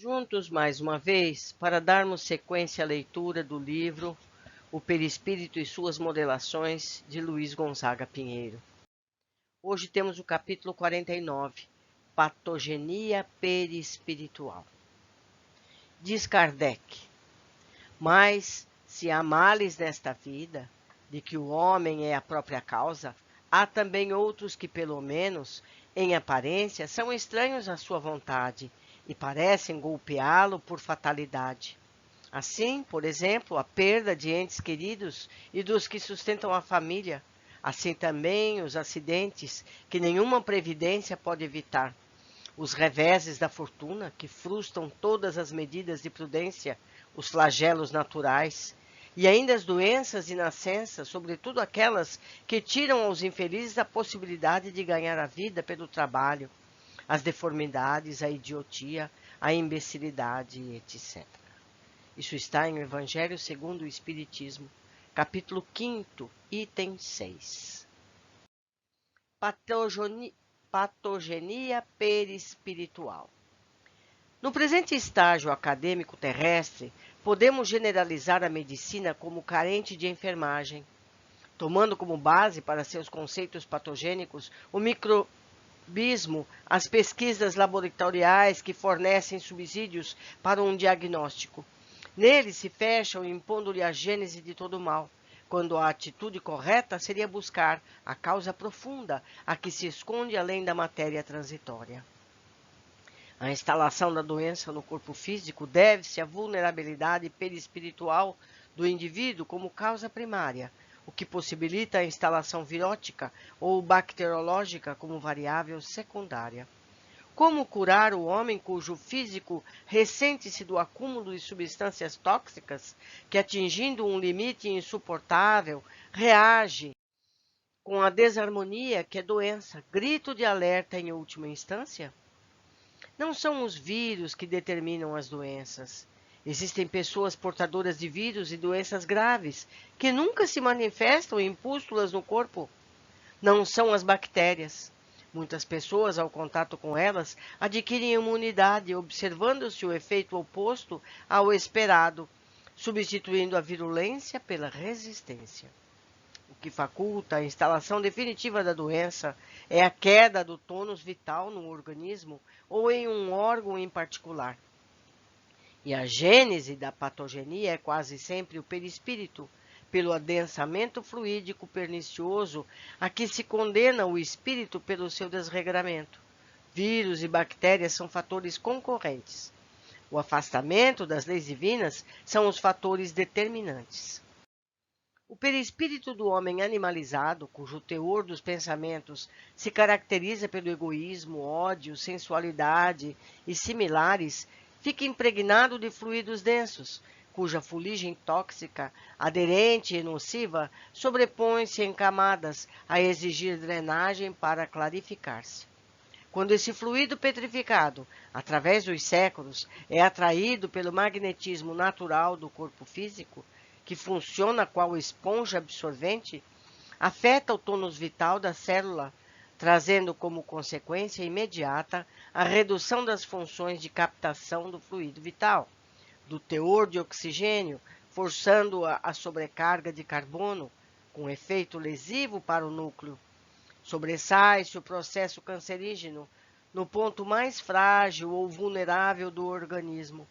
Juntos mais uma vez para darmos sequência à leitura do livro O Perispírito e Suas Modelações, de Luiz Gonzaga Pinheiro. Hoje temos o capítulo 49, Patogenia Perispiritual. Diz Kardec: mas se há males nesta vida, de que o homem é a própria causa, há também outros que, pelo menos, em aparência, são estranhos à sua vontade e parecem golpeá-lo por fatalidade. Assim, por exemplo, a perda de entes queridos e dos que sustentam a família. Assim também os acidentes que nenhuma previdência pode evitar. Os reveses da fortuna, que frustram todas as medidas de prudência, os flagelos naturais, e ainda as doenças e nascenças, sobretudo aquelas que tiram aos infelizes a possibilidade de ganhar a vida pelo trabalho, as deformidades, a idiotia, a imbecilidade, etc. Isso está em O Evangelho segundo o Espiritismo, capítulo 5º, item 6. Patogenia perispiritual. No presente estágio acadêmico terrestre, podemos generalizar a medicina como carente de enfermagem, tomando como base para seus conceitos patogênicos o microbismo, as pesquisas laboratoriais que fornecem subsídios para um diagnóstico. Nele se fecham impondo-lhe a gênese de todo o mal, quando a atitude correta seria buscar a causa profunda, a que se esconde além da matéria transitória. A instalação da doença no corpo físico deve-se à vulnerabilidade perispiritual do indivíduo como causa primária, o que possibilita a instalação virótica ou bacteriológica como variável secundária. Como curar o homem cujo físico ressente-se do acúmulo de substâncias tóxicas que, atingindo um limite insuportável, reage com a desarmonia que é doença, grito de alerta em última instância? Não são os vírus que determinam as doenças. Existem pessoas portadoras de vírus e doenças graves que nunca se manifestam em pústulas no corpo. Não são as bactérias. Muitas pessoas, ao contato com elas, adquirem imunidade, observando-se o efeito oposto ao esperado, substituindo a virulência pela resistência. O que faculta a instalação definitiva da doença é a queda do tônus vital no organismo ou em um órgão em particular. E a gênese da patogenia é quase sempre o perispírito, pelo adensamento fluídico pernicioso a que se condena o espírito pelo seu desregramento. Vírus e bactérias são fatores concorrentes. O afastamento das leis divinas são os fatores determinantes. O perispírito do homem animalizado, cujo teor dos pensamentos se caracteriza pelo egoísmo, ódio, sensualidade e similares, fica impregnado de fluidos densos, cuja fuligem tóxica, aderente e nociva sobrepõe-se em camadas a exigir drenagem para clarificar-se. Quando esse fluido petrificado, através dos séculos, é atraído pelo magnetismo natural do corpo físico, que funciona qual esponja absorvente, afeta o tônus vital da célula, trazendo como consequência imediata a redução das funções de captação do fluido vital, do teor de oxigênio, forçando a sobrecarga de carbono, com efeito lesivo para o núcleo. Sobressai-se o processo cancerígeno no ponto mais frágil ou vulnerável do organismo.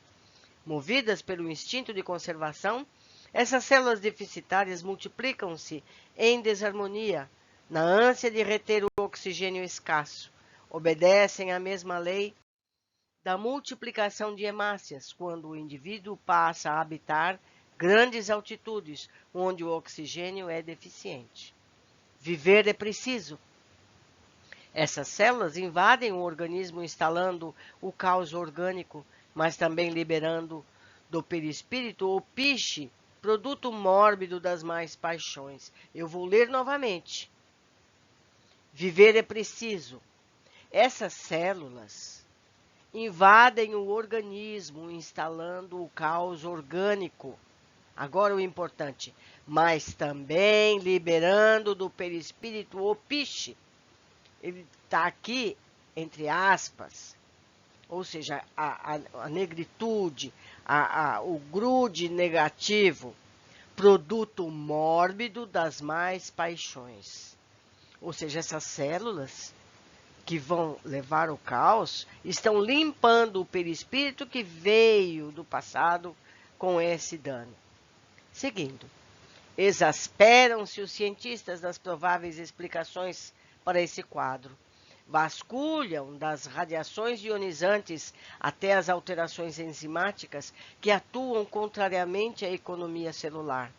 Movidas pelo instinto de conservação, essas células deficitárias multiplicam-se em desarmonia, na ânsia de reter o oxigênio escasso. Obedecem à mesma lei da multiplicação de hemácias, quando o indivíduo passa a habitar grandes altitudes, onde o oxigênio é deficiente. Viver é preciso. Essas células invadem o organismo instalando o caos orgânico, mas também liberando do perispírito o piche, produto mórbido das mais paixões. Eu vou ler novamente. Viver é preciso. Essas células invadem o organismo, instalando o caos orgânico. Agora o importante, mas também liberando do perispírito o piche. Ele está aqui, entre aspas, ou seja, a negritude, o grude negativo, produto mórbido das mais paixões. Ou seja, essas células que vão levar o caos estão limpando o perispírito que veio do passado com esse dano. Seguindo, exasperam-se os cientistas das prováveis explicações para esse quadro. Vasculham das radiações ionizantes até as alterações enzimáticas que atuam contrariamente à economia celular.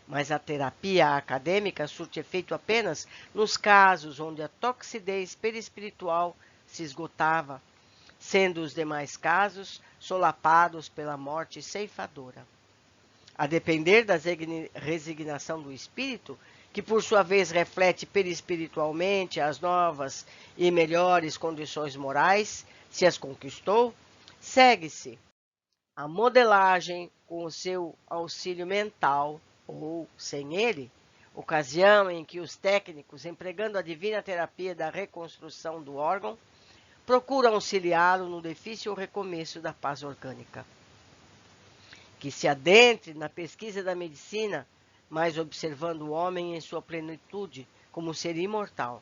Mas a terapia acadêmica surte efeito apenas nos casos onde a toxidez perispiritual se esgotava, sendo os demais casos solapados pela morte ceifadora. A depender da resignação do espírito, que por sua vez reflete perispiritualmente as novas e melhores condições morais, se as conquistou, segue-se a modelagem com o seu auxílio mental, ou sem ele, ocasião em que os técnicos, empregando a divina terapia da reconstrução do órgão, procuram auxiliá-lo no difícil recomeço da paz orgânica. Que se adentre na pesquisa da medicina, mas observando o homem em sua plenitude como ser imortal,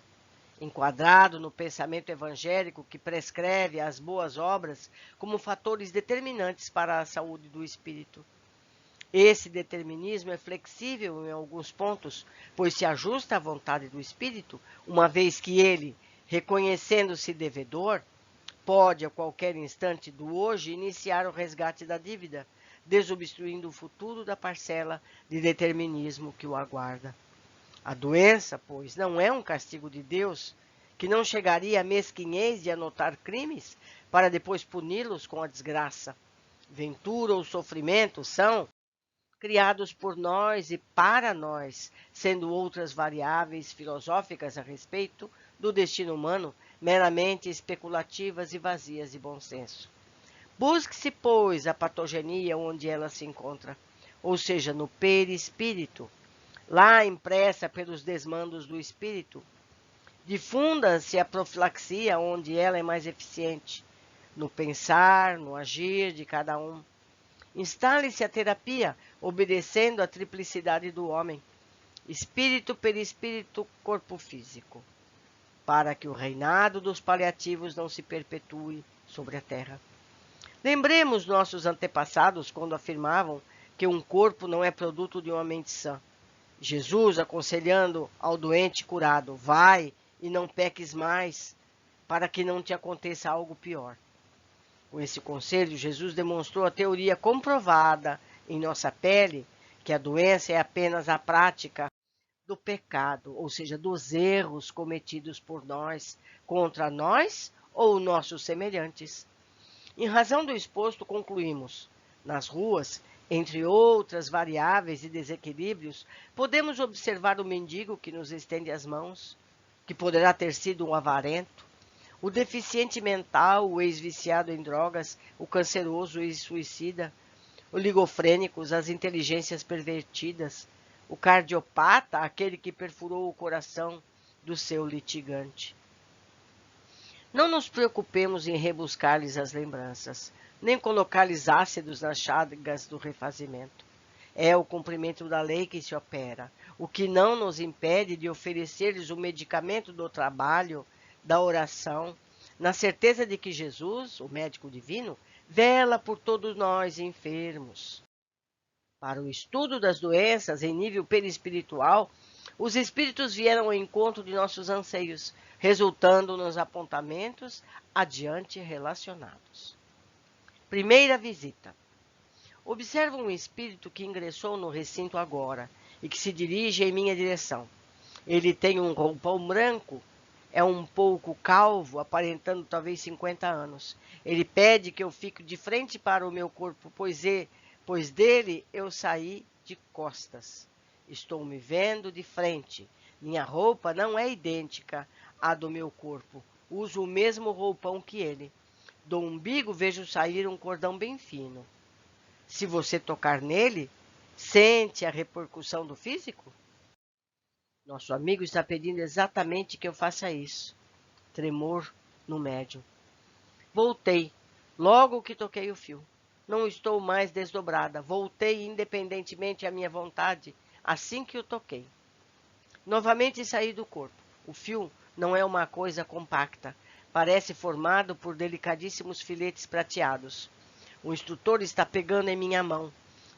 enquadrado no pensamento evangélico que prescreve as boas obras como fatores determinantes para a saúde do espírito. Esse determinismo é flexível em alguns pontos, pois se ajusta à vontade do espírito, uma vez que ele, reconhecendo-se devedor, pode a qualquer instante do hoje iniciar o resgate da dívida, desobstruindo o futuro da parcela de determinismo que o aguarda. A doença, pois, não é um castigo de Deus, que não chegaria à mesquinhez de anotar crimes para depois puni-los com a desgraça. Ventura ou sofrimento são criados por nós e para nós, sendo outras variáveis filosóficas a respeito do destino humano meramente especulativas e vazias de bom senso. Busque-se, pois, a patogenia onde ela se encontra, ou seja, no perispírito, lá impressa pelos desmandos do espírito. Difunda-se a profilaxia onde ela é mais eficiente, no pensar, no agir de cada um. Instale-se a terapia, obedecendo à triplicidade do homem, espírito, perispírito, corpo físico, para que o reinado dos paliativos não se perpetue sobre a terra. Lembremos nossos antepassados quando afirmavam que um corpo não é produto de uma mente sã. Jesus aconselhando ao doente curado, vai e não peques mais, para que não te aconteça algo pior. Com esse conselho, Jesus demonstrou a teoria comprovada em nossa pele que a doença é apenas a prática do pecado, ou seja, dos erros cometidos por nós, contra nós ou nossos semelhantes. Em razão do exposto, concluímos: nas ruas, entre outras variáveis e desequilíbrios, podemos observar o mendigo que nos estende as mãos, que poderá ter sido um avarento, o deficiente mental, o ex-viciado em drogas, o canceroso e suicida, o ligofrênico, as inteligências pervertidas, o cardiopata, aquele que perfurou o coração do seu litigante. Não nos preocupemos em rebuscar-lhes as lembranças, nem colocar-lhes ácidos nas chagas do refazimento. É o cumprimento da lei que se opera, o que não nos impede de oferecer-lhes o medicamento do trabalho, da oração, na certeza de que Jesus, o médico divino, vela por todos nós enfermos. Para o estudo das doenças em nível perispiritual, os espíritos vieram ao encontro de nossos anseios, resultando nos apontamentos adiante relacionados. Primeira visita. Observo um espírito que ingressou no recinto agora e que se dirige em minha direção. Ele tem um roupão branco, é um pouco calvo, aparentando talvez 50 anos. Ele pede que eu fique de frente para o meu corpo, pois dele eu saí de costas. Estou me vendo de frente. Minha roupa não é idêntica à do meu corpo. Uso o mesmo roupão que ele. Do umbigo vejo sair um cordão bem fino. Se você tocar nele, sente a repercussão do físico? Nosso amigo está pedindo exatamente que eu faça isso. Tremor no médium. Voltei Logo que toquei o fio, não estou mais desdobrada. Voltei independentemente à minha vontade assim que o toquei. Novamente saí do corpo. O fio não é uma coisa compacta. Parece formado por delicadíssimos filetes prateados. O instrutor está pegando em minha mão.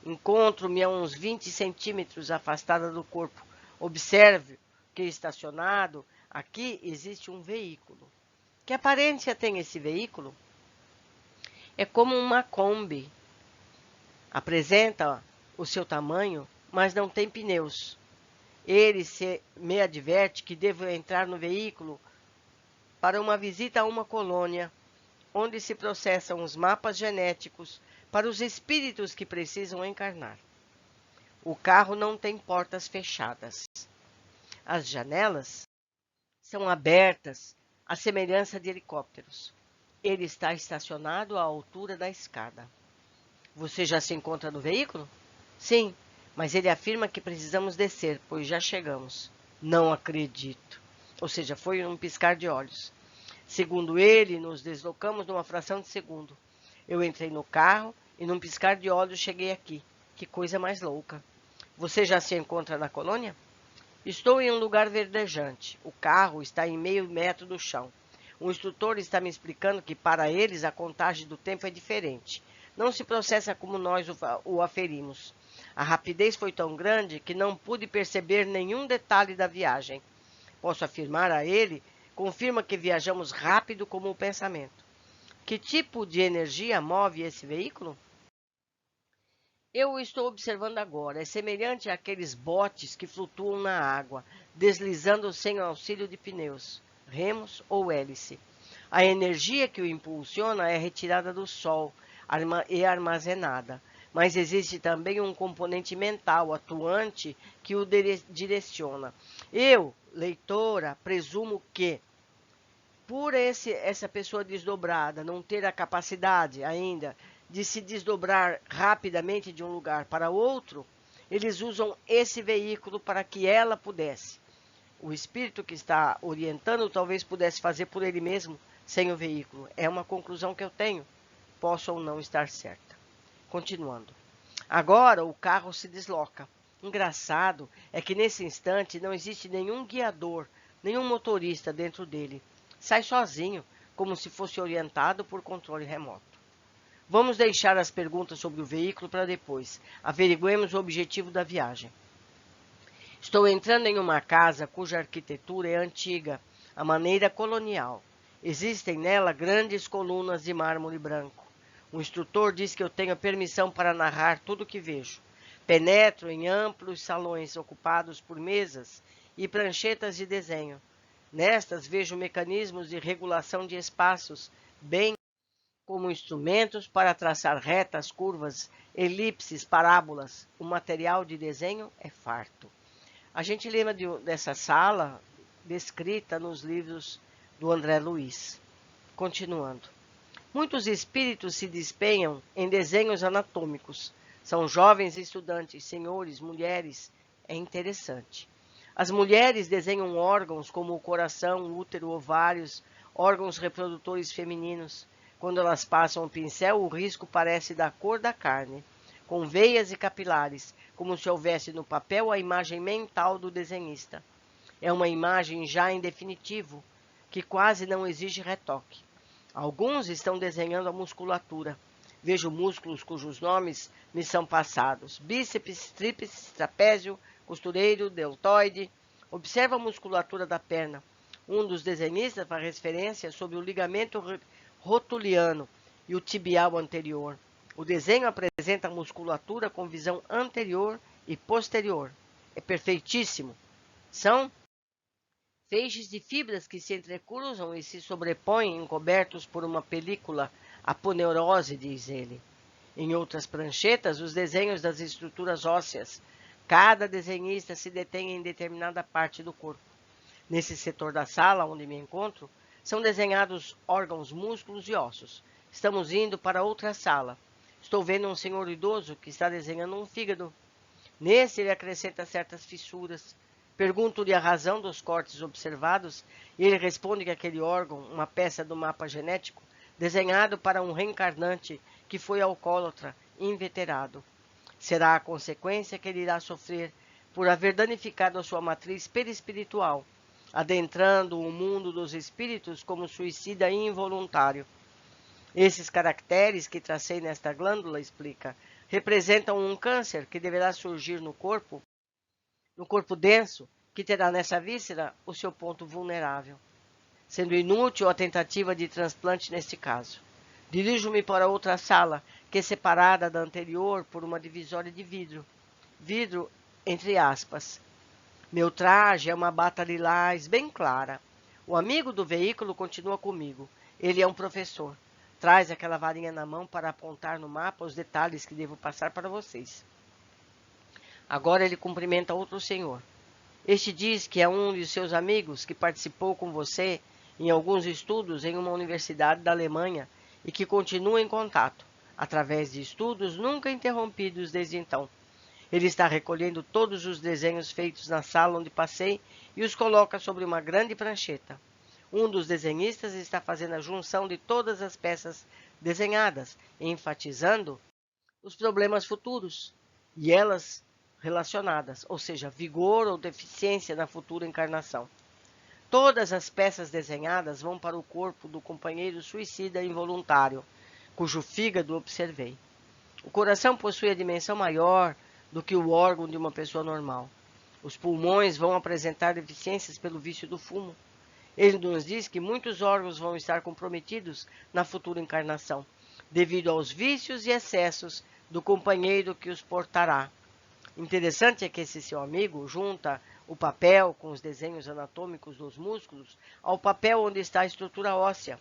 Encontro-me a uns 20 centímetros afastada do corpo. Observe que estacionado aqui existe um veículo. Que aparência tem esse veículo? É como uma Kombi. Apresenta o seu tamanho, mas não tem pneus. Ele me adverte que devo entrar no veículo para uma visita a uma colônia, onde se processam os mapas genéticos para os espíritos que precisam encarnar. O carro não tem portas fechadas. As janelas são abertas à semelhança de helicópteros. Ele está estacionado à altura da escada. Você já se encontra no veículo? Sim, mas ele afirma que precisamos descer, pois já chegamos. Não acredito. Ou seja, foi um piscar de olhos. Segundo ele, nos deslocamos numa fração de segundo. Eu entrei no carro e num piscar de olhos cheguei aqui. Que coisa mais louca. Você já se encontra na colônia? Estou em um lugar verdejante. O carro está em meio metro do chão. O instrutor está me explicando que para eles a contagem do tempo é diferente. Não se processa como nós o aferimos. A rapidez foi tão grande que não pude perceber nenhum detalhe da viagem. Posso afirmar a ele, confirma que viajamos rápido como o pensamento. Que tipo de energia move esse veículo? Eu o estou observando agora. É semelhante àqueles botes que flutuam na água, deslizando sem o auxílio de pneus, remos ou hélice. A energia que o impulsiona é retirada do Sol e armazenada. Mas existe também um componente mental atuante que o direciona. Eu, leitora, presumo que, por essa pessoa desdobrada não ter a capacidade ainda de se desdobrar rapidamente de um lugar para outro, eles usam esse veículo para que ela pudesse. O espírito que está orientando talvez pudesse fazer por ele mesmo sem o veículo. É uma conclusão que eu tenho. Posso ou não estar certa. Continuando. Agora o carro se desloca. Engraçado é que nesse instante não existe nenhum guiador, nenhum motorista dentro dele. Sai sozinho, como se fosse orientado por controle remoto. Vamos deixar as perguntas sobre o veículo para depois. Averiguemos o objetivo da viagem. Estou entrando em uma casa cuja arquitetura é antiga, à maneira colonial. Existem nela grandes colunas de mármore branco. O instrutor diz que eu tenho permissão para narrar tudo o que vejo. Penetro em amplos salões ocupados por mesas e pranchetas de desenho. Nestas vejo mecanismos de regulação de espaços, bem como instrumentos para traçar retas, curvas, elipses, parábolas. O material de desenho é farto. A gente lembra dessa sala descrita nos livros do André Luiz. Continuando. Muitos espíritos se despenham em desenhos anatômicos. São jovens estudantes, senhores, mulheres. É interessante. As mulheres desenham órgãos como o coração, útero, ovários, órgãos reprodutores femininos. Quando elas passam o pincel, o risco parece da cor da carne, com veias e capilares, como se houvesse no papel a imagem mental do desenhista. É uma imagem já em definitivo, que quase não exige retoque. Alguns estão desenhando a musculatura. Vejo músculos cujos nomes me são passados. Bíceps, tríceps, trapézio, costureiro, deltoide. Observa a musculatura da perna. Um dos desenhistas faz referência sobre o ligamento rotuliano e o tibial anterior. O desenho apresenta a musculatura com visão anterior e posterior. É perfeitíssimo. São feixes de fibras que se entrecruzam e se sobrepõem, encobertos por uma película aponeurose, diz ele. Em outras pranchetas, os desenhos das estruturas ósseas. Cada desenhista se detém em determinada parte do corpo. Nesse setor da sala onde me encontro, são desenhados órgãos, músculos e ossos. Estamos indo para outra sala. Estou vendo um senhor idoso que está desenhando um fígado. Nesse, ele acrescenta certas fissuras. Pergunto-lhe a razão dos cortes observados e ele responde que aquele órgão, uma peça do mapa genético, desenhado para um reencarnante que foi alcoólatra inveterado. Será a consequência que ele irá sofrer por haver danificado a sua matriz perispiritual, adentrando o mundo dos espíritos como suicida involuntário. Esses caracteres que tracei nesta glândula, explica, representam um câncer que deverá surgir no corpo denso, que terá nessa víscera o seu ponto vulnerável, sendo inútil a tentativa de transplante neste caso. Dirijo-me para outra sala, que é separada da anterior por uma divisória de vidro. Vidro entre aspas. Meu traje é uma bata lilás bem clara. O amigo do veículo continua comigo. Ele é um professor. Traz aquela varinha na mão para apontar no mapa os detalhes que devo passar para vocês. Agora ele cumprimenta outro senhor. Este diz que é um de seus amigos que participou com você em alguns estudos em uma universidade da Alemanha e que continua em contato, através de estudos nunca interrompidos desde então. Ele está recolhendo todos os desenhos feitos na sala onde passei e os coloca sobre uma grande prancheta. Um dos desenhistas está fazendo a junção de todas as peças desenhadas, enfatizando os problemas futuros e elas relacionadas, ou seja, vigor ou deficiência na futura encarnação. Todas as peças desenhadas vão para o corpo do companheiro suicida involuntário, cujo fígado observei. O coração possui a dimensão maior do que o órgão de uma pessoa normal. Os pulmões vão apresentar deficiências pelo vício do fumo. Ele nos diz que muitos órgãos vão estar comprometidos na futura encarnação, devido aos vícios e excessos do companheiro que os portará. Interessante é que esse seu amigo junta o papel com os desenhos anatômicos dos músculos ao papel onde está a estrutura óssea.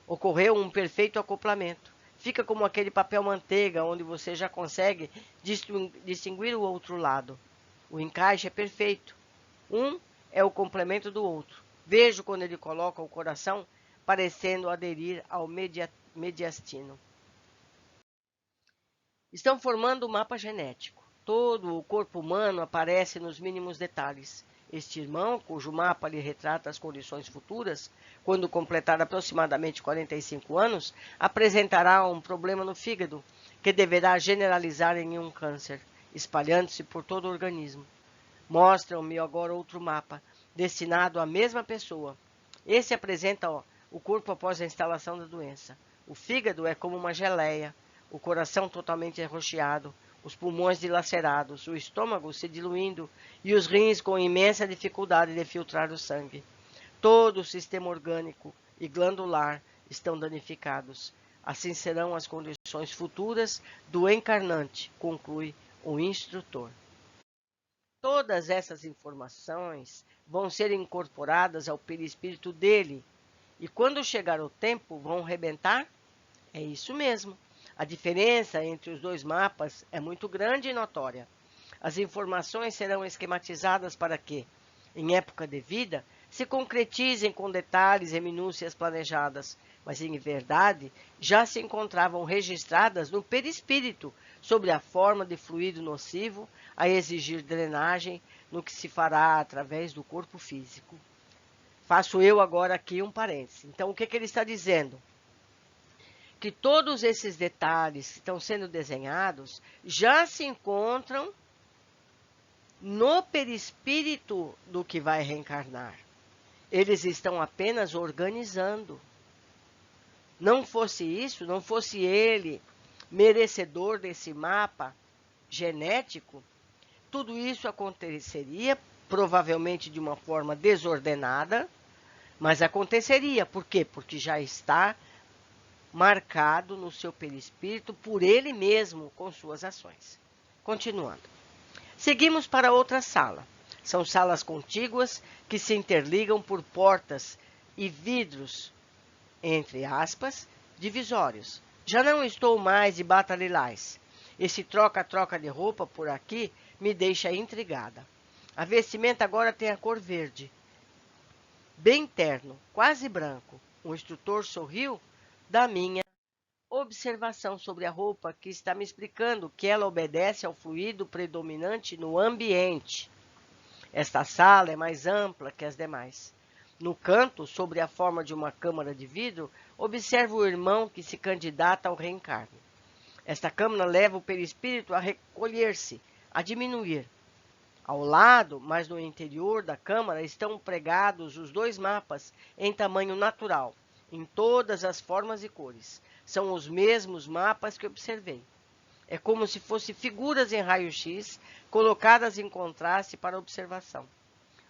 Ocorreu um perfeito acoplamento. Fica como aquele papel manteiga, onde você já consegue distinguir o outro lado. O encaixe é perfeito. Um é o complemento do outro. Vejo quando ele coloca o coração parecendo aderir ao mediastino. Estão formando um mapa genético. Todo o corpo humano aparece nos mínimos detalhes. Este irmão, cujo mapa lhe retrata as condições futuras, quando completar aproximadamente 45 anos, apresentará um problema no fígado, que deverá generalizar em um câncer, espalhando-se por todo o organismo. Mostram-me agora outro mapa, destinado à mesma pessoa. Esse apresenta o corpo após a instalação da doença. O fígado é como uma geleia, o coração totalmente arroxeado, os pulmões dilacerados, o estômago se diluindo e os rins com imensa dificuldade de filtrar o sangue. Todo o sistema orgânico e glandular estão danificados. Assim serão as condições futuras do encarnante, conclui o instrutor. Todas essas informações vão ser incorporadas ao perispírito dele, e quando chegar o tempo, vão rebentar? É isso mesmo. A diferença entre os dois mapas é muito grande e notória. As informações serão esquematizadas para que, em época devida, se concretizem com detalhes e minúcias planejadas, mas em verdade já se encontravam registradas no perispírito sobre a forma de fluido nocivo a exigir drenagem no que se fará através do corpo físico. Faço eu agora aqui um parêntese. Então, o que ele está dizendo? Que todos esses detalhes que estão sendo desenhados já se encontram no perispírito do que vai reencarnar. Eles estão apenas organizando. Não fosse isso, não fosse ele merecedor desse mapa genético, tudo isso aconteceria, provavelmente de uma forma desordenada, mas aconteceria. Por quê? Porque já está marcado no seu perispírito por ele mesmo com suas ações. Continuando. Seguimos para outra sala. São salas contíguas que se interligam por portas e vidros, entre aspas, divisórios. Já não estou mais de bata lilás. Esse troca-troca de roupa por aqui me deixa intrigada. A vestimenta agora tem a cor verde, bem terno, quase branco. O instrutor sorriu da minha observação sobre a roupa, que está me explicando que ela obedece ao fluido predominante no ambiente. Esta sala é mais ampla que as demais. No canto, sobre a forma de uma câmara de vidro, observa o irmão que se candidata ao reencarne. Esta câmara leva o perispírito a recolher-se, a diminuir. Ao lado, mas no interior da câmara, estão pregados os 2 mapas em tamanho natural, em todas as formas e cores. São os mesmos mapas que observei. É como se fossem figuras em raio-x, colocadas em contraste para observação.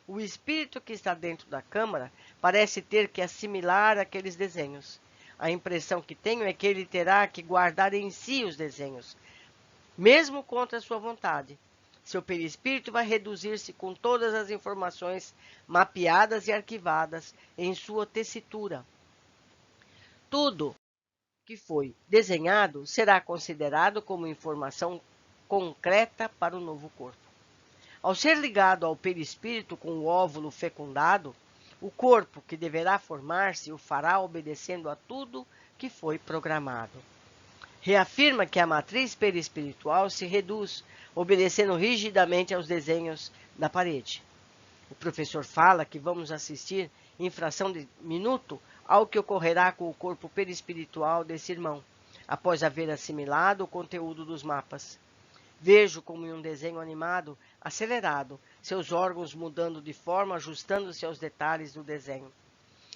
O espírito que está dentro da câmara parece ter que assimilar aqueles desenhos. A impressão que tenho é que ele terá que guardar em si os desenhos, mesmo contra sua vontade. Seu perispírito vai reduzir-se com todas as informações mapeadas e arquivadas em sua tessitura. Tudo que foi desenhado será considerado como informação concreta para o novo corpo. Ao ser ligado ao perispírito com o óvulo fecundado, o corpo que deverá formar-se o fará obedecendo a tudo que foi programado. Reafirma que a matriz perispiritual se reduz, obedecendo rigidamente aos desenhos da parede. O professor fala que vamos assistir, em fração de minuto, ao que ocorrerá com o corpo perispiritual desse irmão, após haver assimilado o conteúdo dos mapas. Vejo como em um desenho animado, acelerado, seus órgãos mudando de forma, ajustando-se aos detalhes do desenho.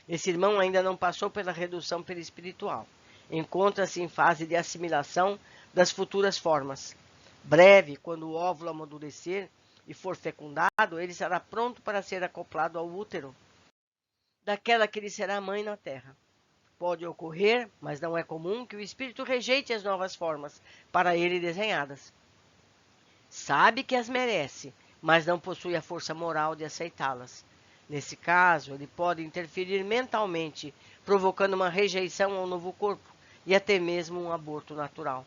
Esse irmão ainda não passou pela redução perispiritual. Encontra-se em fase de assimilação das futuras formas. Breve, quando o óvulo amadurecer e for fecundado, ele estará pronto para ser acoplado ao útero daquela que lhe será mãe na terra. Pode ocorrer, mas não é comum, que o espírito rejeite as novas formas para ele desenhadas. Sabe que as merece, mas não possui a força moral de aceitá-las. Nesse caso, ele pode interferir mentalmente, provocando uma rejeição ao novo corpo e até mesmo um aborto natural.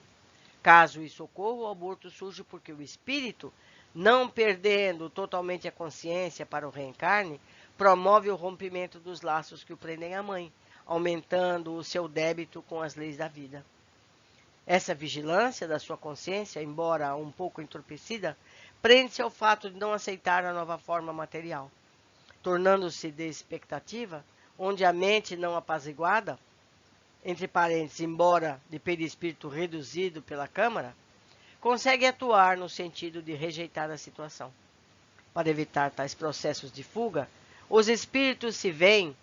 Caso isso ocorra, o aborto surge porque o espírito, não perdendo totalmente a consciência para o reencarne, promove o rompimento dos laços que o prendem à mãe, aumentando o seu débito com as leis da vida. Essa vigilância da sua consciência, embora um pouco entorpecida, prende-se ao fato de não aceitar a nova forma material, tornando-se de expectativa, onde a mente não apaziguada, entre parênteses, embora de perispírito reduzido pela câmara, consegue atuar no sentido de rejeitar a situação. Para evitar tais processos de fuga, os espíritos se veem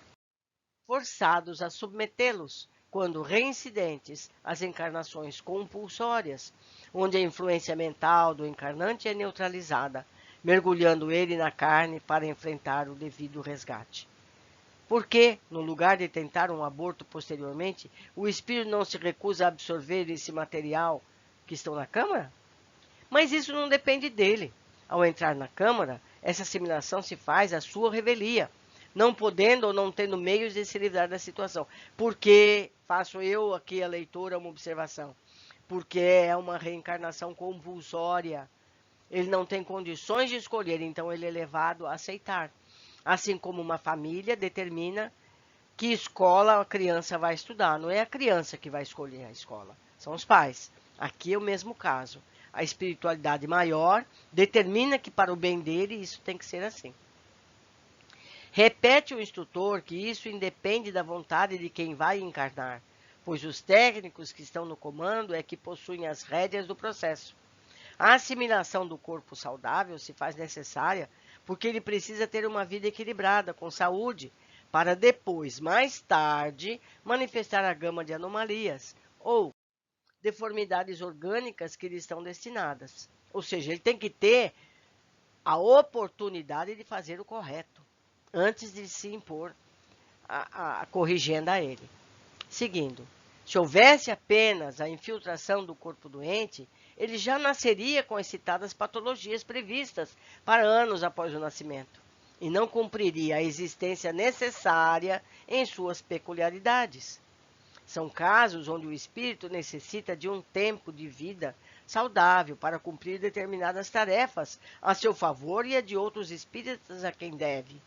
forçados a submetê-los, quando reincidentes, às encarnações compulsórias, onde a influência mental do encarnante é neutralizada, mergulhando ele na carne para enfrentar o devido resgate. Porque, no lugar de tentar um aborto posteriormente, o espírito não se recusa a absorver esse material que estão na câmara? Mas isso não depende dele. Ao entrar na câmara, essa assimilação se faz à sua revelia, não podendo ou não tendo meios de se livrar da situação. Porque, faço eu aqui a leitura, uma observação, porque é uma reencarnação compulsória. Ele não tem condições de escolher, então ele é levado a aceitar. Assim como uma família determina que escola a criança vai estudar. Não é a criança que vai escolher a escola, são os pais. Aqui é o mesmo caso. A espiritualidade maior determina que para o bem dele isso tem que ser assim. Repete o instrutor que isso independe da vontade de quem vai encarnar, pois os técnicos que estão no comando é que possuem as rédeas do processo. A assimilação do corpo saudável se faz necessária porque ele precisa ter uma vida equilibrada, com saúde, para depois, mais tarde, manifestar a gama de anomalias ou deformidades orgânicas que lhe estão destinadas. Ou seja, ele tem que ter a oportunidade de fazer o correto, antes de se impor a corrigenda a ele. Seguindo, se houvesse apenas a infiltração do corpo doente, ele já nasceria com as citadas patologias previstas para anos após o nascimento, e não cumpriria a existência necessária em suas peculiaridades. São casos onde o espírito necessita de um tempo de vida saudável para cumprir determinadas tarefas a seu favor e a de outros espíritos a quem deve.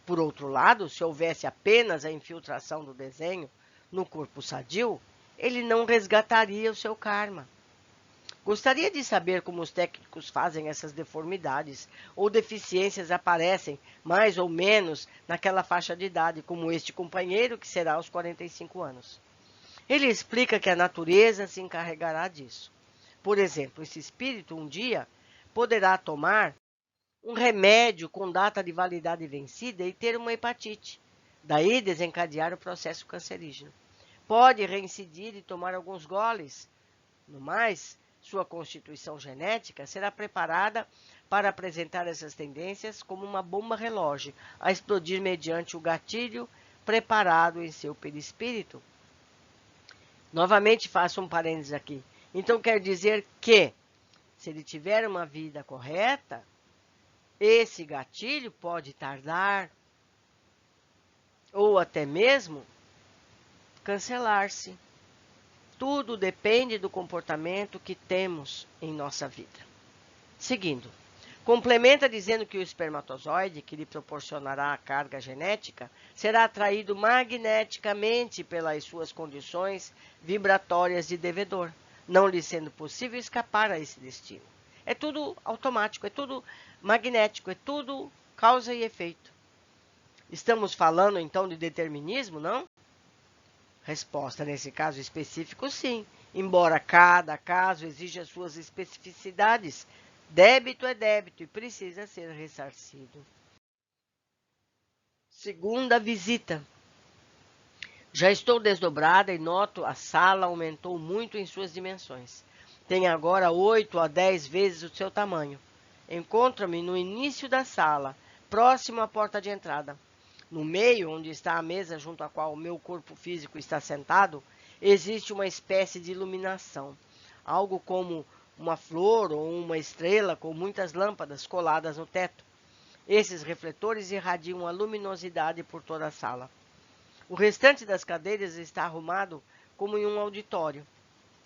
Por outro lado, se houvesse apenas a infiltração do desenho no corpo sadio, ele não resgataria o seu karma. Gostaria de saber como os técnicos fazem essas deformidades ou deficiências aparecem mais ou menos naquela faixa de idade, como este companheiro que será aos 45 anos. Ele explica que a natureza se encarregará disso. Por exemplo, esse espírito um dia poderá tomar um remédio com data de validade vencida e ter uma hepatite. Daí desencadear o processo cancerígeno. Pode reincidir e tomar alguns goles. No mais, sua constituição genética será preparada para apresentar essas tendências como uma bomba relógio a explodir mediante o gatilho preparado em seu perispírito. Novamente faço um parênteses aqui. Então quer dizer que, se ele tiver uma vida correta, esse gatilho pode tardar ou até mesmo cancelar-se. Tudo depende do comportamento que temos em nossa vida. Seguindo, complementa dizendo que o espermatozoide, que lhe proporcionará a carga genética, será atraído magneticamente pelas suas condições vibratórias de devedor, não lhe sendo possível escapar a esse destino. É tudo automático, é tudo magnético, é tudo causa e efeito. Estamos falando então de determinismo, não? Resposta: nesse caso específico, sim, embora cada caso exija suas especificidades. Débito é débito e precisa ser ressarcido. Segunda visita. Já estou desdobrada e noto a sala aumentou muito em suas dimensões. Tem agora 8 a 10 vezes o seu tamanho. Encontro-me no início da sala, próximo à porta de entrada. No meio, onde está a mesa junto à qual o meu corpo físico está sentado, existe uma espécie de iluminação, algo como uma flor ou uma estrela com muitas lâmpadas coladas no teto. Esses refletores irradiam a luminosidade por toda a sala. O restante das cadeiras está arrumado como em um auditório.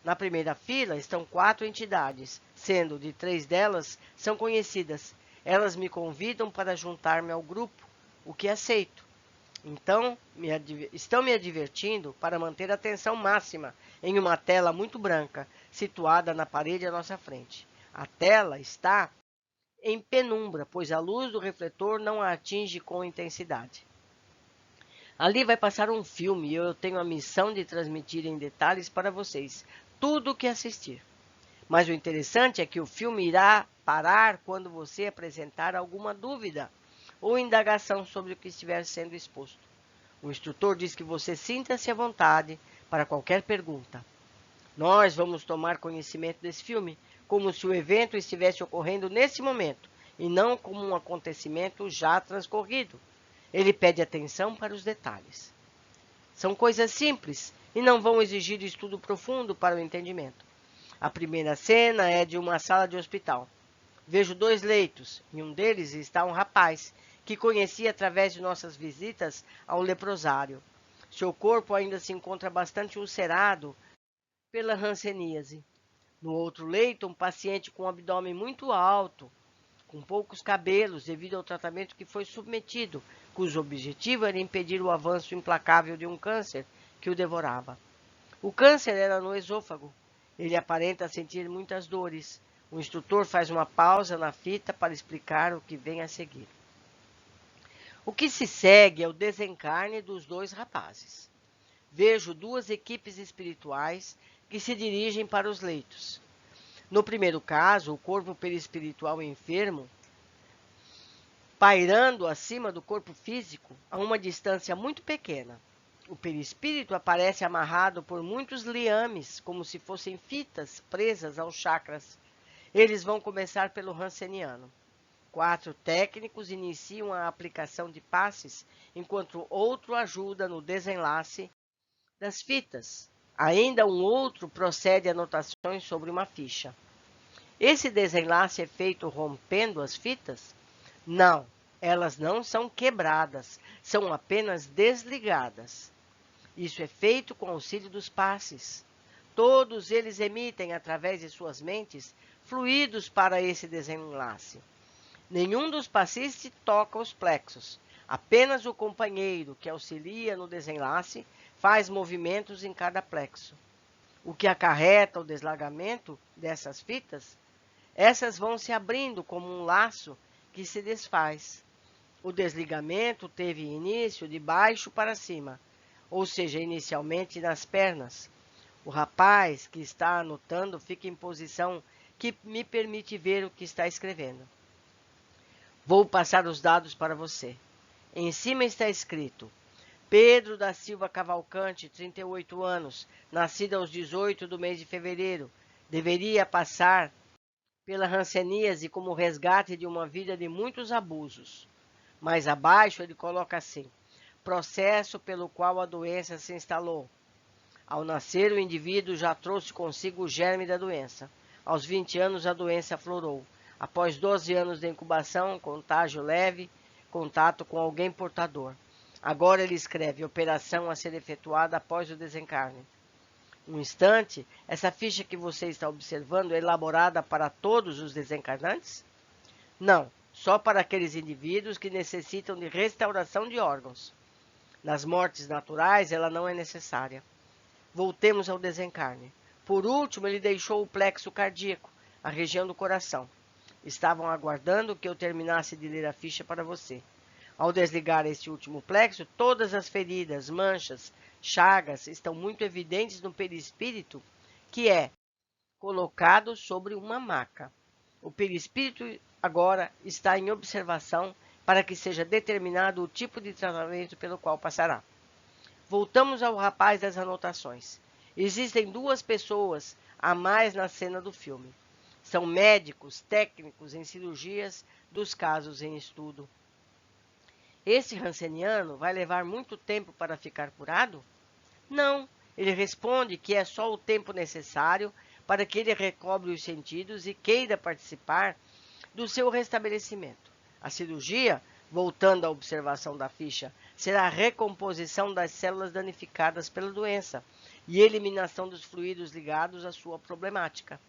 Na primeira fila estão 4 entidades, sendo de 3 delas são conhecidas. Elas me convidam para juntar-me ao grupo, o que aceito. Então, estão me advertindo para manter a atenção máxima em uma tela muito branca, situada na parede à nossa frente. A tela está em penumbra, pois a luz do refletor não a atinge com intensidade. Ali vai passar um filme e eu tenho a missão de transmitir em detalhes para vocês tudo o que assistir. Mas o interessante é que o filme irá parar quando você apresentar alguma dúvida ou indagação sobre o que estiver sendo exposto. O instrutor diz que você sinta-se à vontade para qualquer pergunta. Nós vamos tomar conhecimento desse filme como se o evento estivesse ocorrendo nesse momento e não como um acontecimento já transcorrido. Ele pede atenção para os detalhes. São coisas simples e não vão exigir estudo profundo para o entendimento. A primeira cena é de uma sala de hospital. Vejo 2 leitos. Em um deles está um rapaz que conheci através de nossas visitas ao leprosário. Seu corpo ainda se encontra bastante ulcerado pela hanseníase. No outro leito, um paciente com um abdômen muito alto, com poucos cabelos devido ao tratamento que foi submetido, cujo objetivo era impedir o avanço implacável de um câncer que o devorava. O câncer era no esôfago. Ele aparenta sentir muitas dores. O instrutor faz uma pausa na fita para explicar o que vem a seguir. O que se segue é o desencarne dos 2 rapazes. Vejo 2 equipes espirituais que se dirigem para os leitos. No primeiro caso, o corpo perispiritual enfermo, pairando acima do corpo físico a uma distância muito pequena. O perispírito aparece amarrado por muitos liames, como se fossem fitas presas aos chakras. Eles vão começar pelo hanseniano. 4 técnicos iniciam a aplicação de passes, enquanto outro ajuda no desenlace das fitas. Ainda um outro procede a anotações sobre uma ficha. Esse desenlace é feito rompendo as fitas? Não, elas não são quebradas, são apenas desligadas. Isso é feito com auxílio dos passes. Todos eles emitem, através de suas mentes, fluidos para esse desenlace. Nenhum dos passistas toca os plexos. Apenas o companheiro que auxilia no desenlace faz movimentos em cada plexo. o que acarreta o deslagamento dessas fitas. Essas vão se abrindo como um laço que se desfaz. O desligamento teve início de baixo para cima, ou seja, inicialmente nas pernas. O rapaz que está anotando fica em posição que me permite ver o que está escrevendo. Vou passar os dados para você. Em cima está escrito: Pedro da Silva Cavalcante, 38 anos, nascido aos 18 do mês de fevereiro, deveria passar pela hanseníase como resgate de uma vida de muitos abusos. Mais abaixo ele coloca assim: processo pelo qual a doença se instalou. Ao nascer, o indivíduo já trouxe consigo o germe da doença. Aos 20 anos, a doença aflorou. Após 12 anos de incubação, contágio leve, contato com alguém portador. Agora ele escreve: operação a ser efetuada após o desencarne. Um instante, essa ficha que você está observando é elaborada para todos os desencarnantes? Não, só para aqueles indivíduos que necessitam de restauração de órgãos. Nas mortes naturais, ela não é necessária. Voltemos ao desencarne. Por último, ele deixou o plexo cardíaco, a região do coração. Estavam aguardando que eu terminasse de ler a ficha para você. Ao desligar este último plexo, todas as feridas, manchas, chagas estão muito evidentes no perispírito, que é colocado sobre uma maca. O perispírito agora está em observação para que seja determinado o tipo de tratamento pelo qual passará. Voltamos ao rapaz das anotações. Existem duas pessoas a mais na cena do filme. São médicos técnicos em cirurgias dos casos em estudo. Esse ranceniano vai levar muito tempo para ficar curado? Não, ele responde que é só o tempo necessário para que ele recobre os sentidos e queira participar do seu restabelecimento. A cirurgia, voltando à observação da ficha, será a recomposição das células danificadas pela doença e eliminação dos fluidos ligados à sua problemática.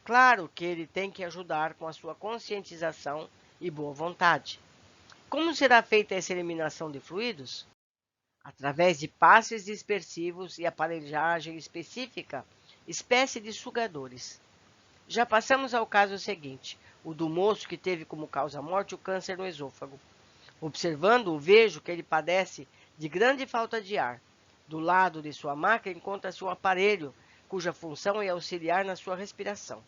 Claro que ele tem que ajudar com a sua conscientização e boa vontade. Como será feita essa eliminação de fluidos? Através de passes dispersivos e aparelhagem específica, espécie de sugadores. Já passamos ao caso seguinte, o do moço que teve como causa-morte o câncer no esôfago. Observando-o, vejo que ele padece de grande falta de ar. Do lado de sua maca encontra-se um aparelho, cuja função é auxiliar na sua respiração,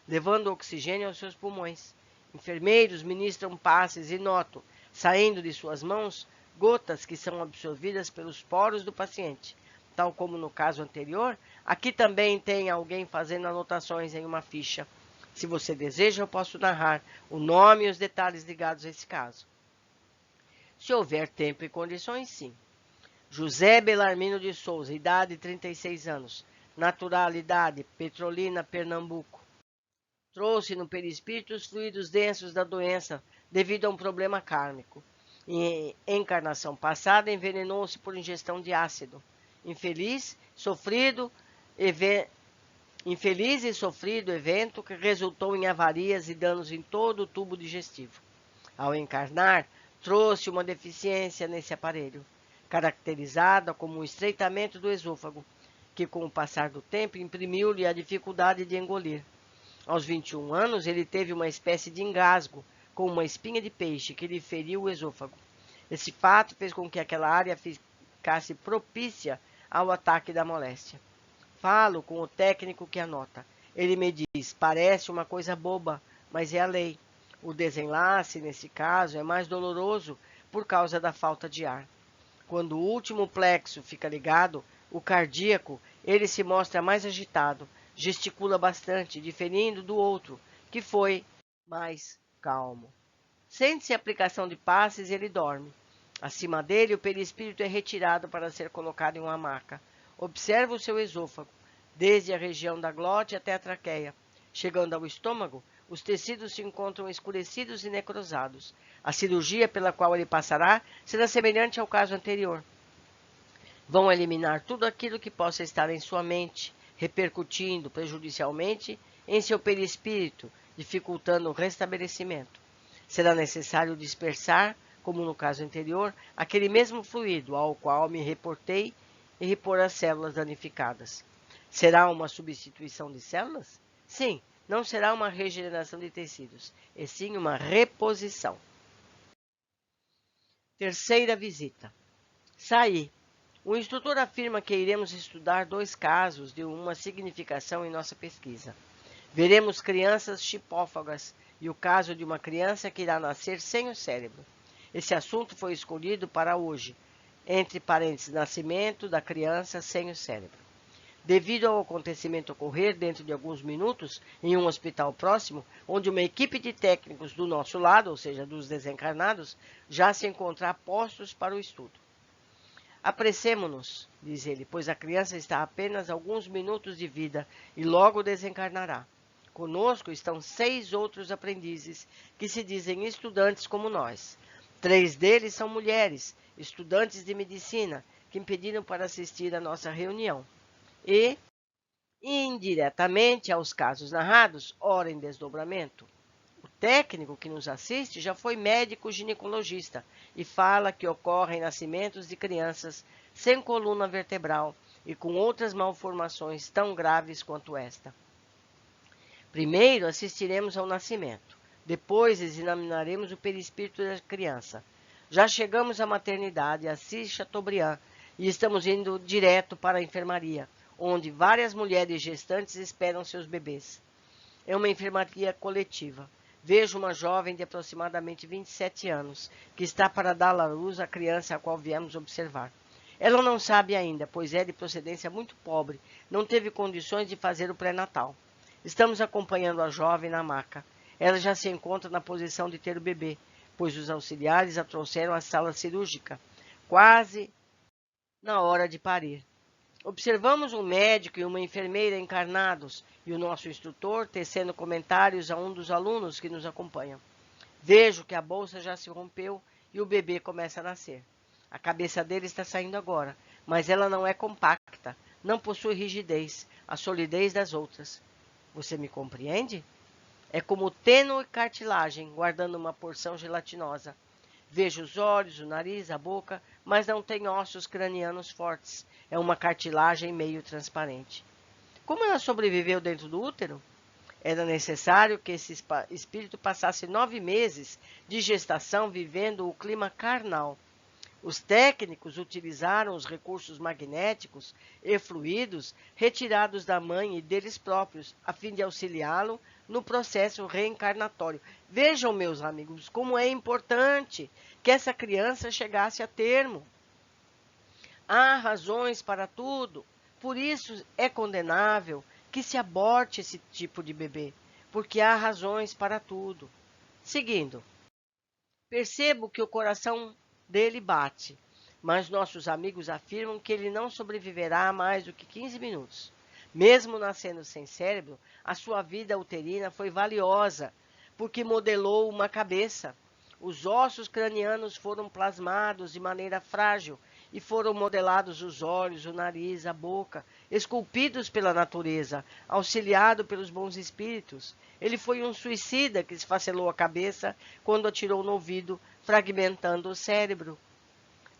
levando oxigênio aos seus pulmões. Enfermeiros ministram passes e noto, saindo de suas mãos, gotas que são absorvidas pelos poros do paciente. Tal como no caso anterior, aqui também tem alguém fazendo anotações em uma ficha. Se você deseja, eu posso narrar o nome e os detalhes ligados a esse caso. Se houver tempo e condições, sim. José Belarmino de Souza, idade 36 anos, naturalidade Petrolina, Pernambuco. Trouxe no perispírito os fluidos densos da doença devido a um problema kármico. Em encarnação passada, envenenou-se por ingestão de ácido. Infeliz e sofrido evento que resultou em avarias e danos em todo o tubo digestivo. Ao encarnar, trouxe uma deficiência nesse aparelho, caracterizada como um estreitamento do esôfago, que com o passar do tempo imprimiu-lhe a dificuldade de engolir. Aos 21 anos, ele teve uma espécie de engasgo com uma espinha de peixe que lhe feriu o esôfago. Esse fato fez com que aquela área ficasse propícia ao ataque da moléstia. Falo com o técnico que anota. Ele me diz: parece uma coisa boba, mas é a lei. O desenlace, nesse caso, é mais doloroso por causa da falta de ar. Quando o último plexo fica ligado, o cardíaco, ele se mostra mais agitado, gesticula bastante, diferindo do outro, que foi mais calmo. Sente-se a aplicação de passes e ele dorme. Acima dele, o perispírito é retirado para ser colocado em uma maca. Observa o seu esôfago, desde a região da glote até a traqueia. Chegando ao estômago, os tecidos se encontram escurecidos e necrosados. A cirurgia pela qual ele passará será semelhante ao caso anterior. Vão eliminar tudo aquilo que possa estar em sua mente, repercutindo prejudicialmente em seu perispírito, dificultando o restabelecimento. Será necessário dispersar, como no caso anterior, aquele mesmo fluido ao qual me reportei e repor as células danificadas. Será uma substituição de células? Sim, não será uma regeneração de tecidos, e sim uma reposição. Terceira visita. Saí. O instrutor afirma que iremos estudar 2 casos de uma significação em nossa pesquisa. Veremos crianças chipófagas e o caso de uma criança que irá nascer sem o cérebro. Esse assunto foi escolhido para hoje, entre parênteses, nascimento da criança sem o cérebro. Devido ao acontecimento ocorrer dentro de alguns minutos em um hospital próximo, onde uma equipe de técnicos do nosso lado, ou seja, dos desencarnados, já se encontra postos para o estudo. Apressemo-nos, diz ele, pois a criança está a apenas alguns minutos de vida e logo desencarnará. Conosco estão 6 outros aprendizes que se dizem estudantes como nós. 3 deles são mulheres, estudantes de medicina, que me pediram para assistir à nossa reunião. E, indiretamente aos casos narrados, ora em desdobramento. O técnico que nos assiste já foi médico ginecologista e fala que ocorrem nascimentos de crianças sem coluna vertebral e com outras malformações tão graves quanto esta. Primeiro assistiremos ao nascimento, depois examinaremos o perispírito da criança. Já chegamos à maternidade Assis Chateaubriand e estamos indo direto para a enfermaria, onde várias mulheres gestantes esperam seus bebês. É uma enfermaria coletiva. Vejo uma jovem de aproximadamente 27 anos, que está para dar à luz a criança a qual viemos observar. Ela não sabe ainda, pois é de procedência muito pobre, não teve condições de fazer o pré-natal. Estamos acompanhando a jovem na maca. Ela já se encontra na posição de ter o bebê, pois os auxiliares a trouxeram à sala cirúrgica, quase na hora de parir. Observamos um médico e uma enfermeira encarnados e o nosso instrutor tecendo comentários a um dos alunos que nos acompanham. Vejo que a bolsa já se rompeu e o bebê começa a nascer. A cabeça dele está saindo agora, mas ela não é compacta, não possui rigidez, a solidez das outras. Você me compreende? É como tênue cartilagem guardando uma porção gelatinosa. Vejo os olhos, o nariz, a boca, mas não tem ossos cranianos fortes. É uma cartilagem meio transparente. Como ela sobreviveu dentro do útero? Era necessário que esse espírito passasse 9 meses de gestação vivendo o clima carnal. Os técnicos utilizaram os recursos magnéticos e fluidos retirados da mãe e deles próprios, a fim de auxiliá-lo no processo reencarnatório. Vejam, meus amigos, como é importante que essa criança chegasse a termo. Há razões para tudo, por isso é condenável que se aborte esse tipo de bebê, porque há razões para tudo. Seguindo, percebo que o coração dele bate, mas nossos amigos afirmam que ele não sobreviverá a mais do que 15 minutos. Mesmo nascendo sem cérebro, a sua vida uterina foi valiosa, porque modelou uma cabeça. Os ossos cranianos foram plasmados de maneira frágil e foram modelados os olhos, o nariz, a boca, esculpidos pela natureza, auxiliado pelos bons espíritos. Ele foi um suicida que esfacelou a cabeça quando atirou no ouvido, fragmentando o cérebro.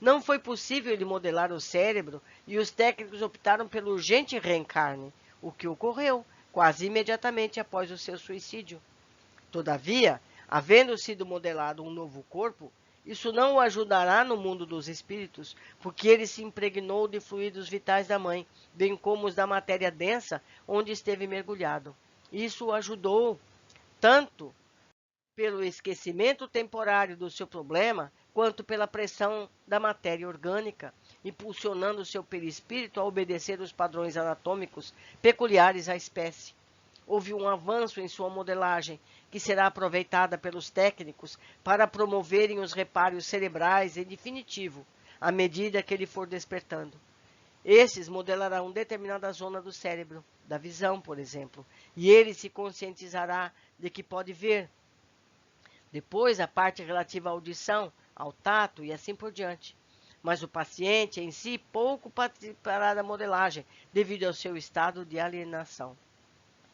Não foi possível ele modelar o cérebro e os técnicos optaram pelo urgente reencarne, o que ocorreu quase imediatamente após o seu suicídio. Todavia, havendo sido modelado um novo corpo, isso não o ajudará no mundo dos espíritos, porque ele se impregnou de fluidos vitais da mãe, bem como os da matéria densa onde esteve mergulhado. Isso o ajudou tanto pelo esquecimento temporário do seu problema, quanto pela pressão da matéria orgânica, impulsionando seu perispírito a obedecer os padrões anatômicos peculiares à espécie. Houve um avanço em sua modelagem, que será aproveitada pelos técnicos para promoverem os reparos cerebrais em definitivo, à medida que ele for despertando. Esses modelarão determinada zona do cérebro, da visão, por exemplo, e ele se conscientizará de que pode ver. Depois, a parte relativa à audição, ao tato e assim por diante. Mas o paciente em si pouco participará da modelagem, devido ao seu estado de alienação.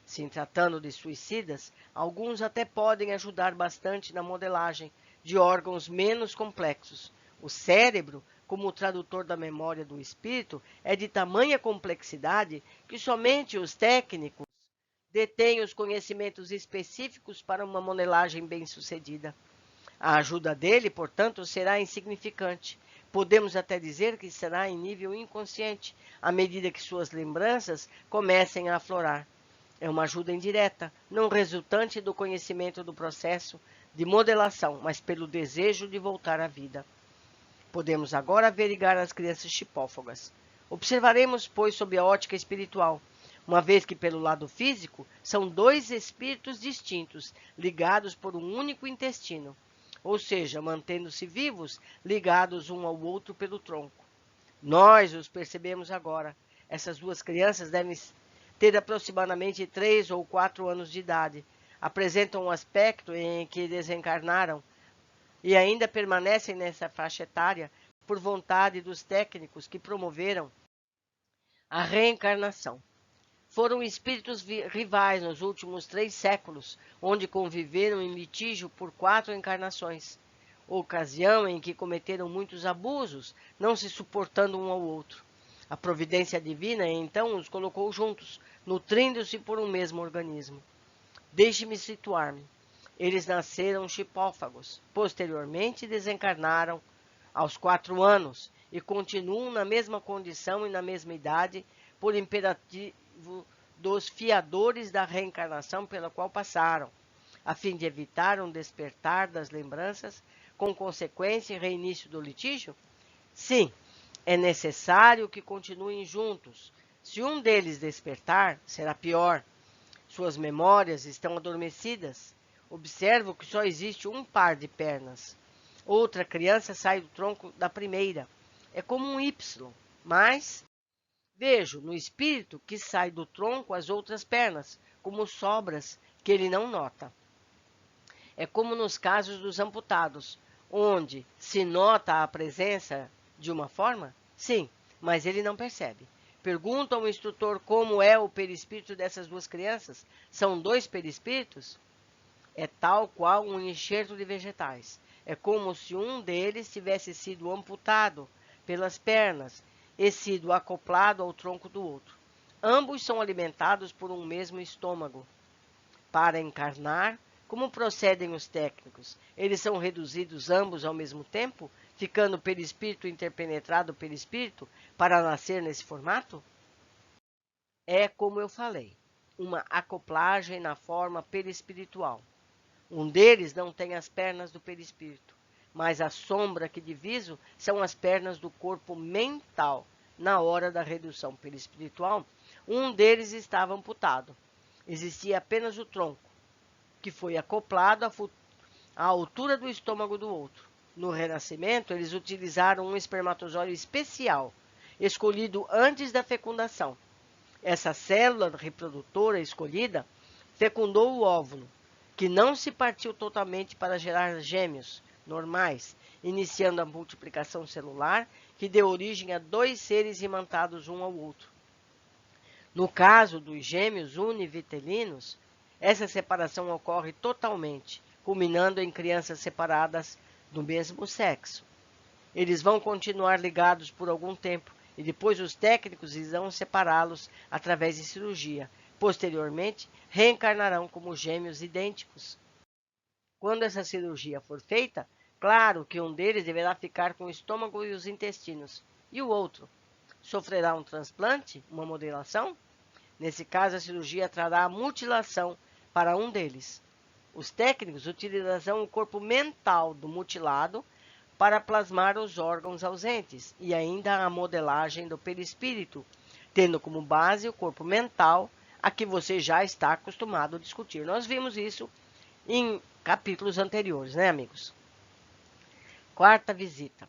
Se tratando de suicidas, alguns até podem ajudar bastante na modelagem de órgãos menos complexos. O cérebro como tradutor da memória do espírito, é de tamanha complexidade que somente os técnicos detêm os conhecimentos específicos para uma modelagem bem-sucedida. A ajuda dele, portanto, será insignificante. Podemos até dizer que será em nível inconsciente, à medida que suas lembranças comecem a aflorar. É uma ajuda indireta, não resultante do conhecimento do processo de modelação, mas pelo desejo de voltar à vida. Podemos agora averiguar as crianças chipófagas. Observaremos, pois, sob a ótica espiritual, uma vez que, pelo lado físico, são dois espíritos distintos, ligados por um único intestino, ou seja, mantendo-se vivos, ligados um ao outro pelo tronco. Nós os percebemos agora. Essas duas crianças devem ter aproximadamente 3 ou 4 anos de idade. Apresentam um aspecto em que desencarnaram e ainda permanecem nessa faixa etária por vontade dos técnicos que promoveram a reencarnação. Foram espíritos rivais nos últimos 3 séculos, onde conviveram em litígio por 4 encarnações, ocasião em que cometeram muitos abusos, não se suportando um ao outro. A providência divina, então, os colocou juntos, nutrindo-se por um mesmo organismo. Deixe-me situar-me. Eles nasceram chipófagos, posteriormente desencarnaram aos 4 anos e continuam na mesma condição e na mesma idade por imperativo dos fiadores da reencarnação pela qual passaram, a fim de evitar um despertar das lembranças com consequência e reinício do litígio? Sim, é necessário que continuem juntos. Se um deles despertar, será pior. Suas memórias estão adormecidas. Observo que só existe um par de pernas. Outra criança sai do tronco da primeira. É como um Y, mas vejo no espírito que sai do tronco as outras pernas, como sobras que ele não nota. É como nos casos dos amputados, onde se nota a presença de uma forma? Sim, mas ele não percebe. Pergunta ao instrutor como é o perispírito dessas duas crianças. São 2 perispíritos? É tal qual um enxerto de vegetais. É como se um deles tivesse sido amputado pelas pernas e sido acoplado ao tronco do outro. Ambos são alimentados por um mesmo estômago. Para encarnar, como procedem os técnicos? Eles são reduzidos ambos ao mesmo tempo, ficando perispírito interpenetrado perispírito para nascer nesse formato? É como eu falei, uma acoplagem na forma perispiritual. Um deles não tem as pernas do perispírito, mas a sombra que diviso são as pernas do corpo mental. Na hora da redução perispiritual, um deles estava amputado. Existia apenas o tronco, que foi acoplado à altura do estômago do outro. No renascimento, eles utilizaram um espermatozoide especial, escolhido antes da fecundação. Essa célula reprodutora escolhida fecundou o óvulo, que não se partiu totalmente para gerar gêmeos normais, iniciando a multiplicação celular, que deu origem a 2 seres imantados um ao outro. No caso dos gêmeos univitelinos, essa separação ocorre totalmente, culminando em crianças separadas do mesmo sexo. Eles vão continuar ligados por algum tempo e depois os técnicos irão separá-los através de cirurgia. Posteriormente, reencarnarão como gêmeos idênticos. Quando essa cirurgia for feita, claro que um deles deverá ficar com o estômago e os intestinos, e o outro sofrerá um transplante, uma modelação? Nesse caso, a cirurgia trará a mutilação para um deles. Os técnicos utilizarão o corpo mental do mutilado para plasmar os órgãos ausentes e ainda a modelagem do perispírito, tendo como base o corpo mental, a que você já está acostumado a discutir. Nós vimos isso em capítulos anteriores, né, amigos? 4ª visita.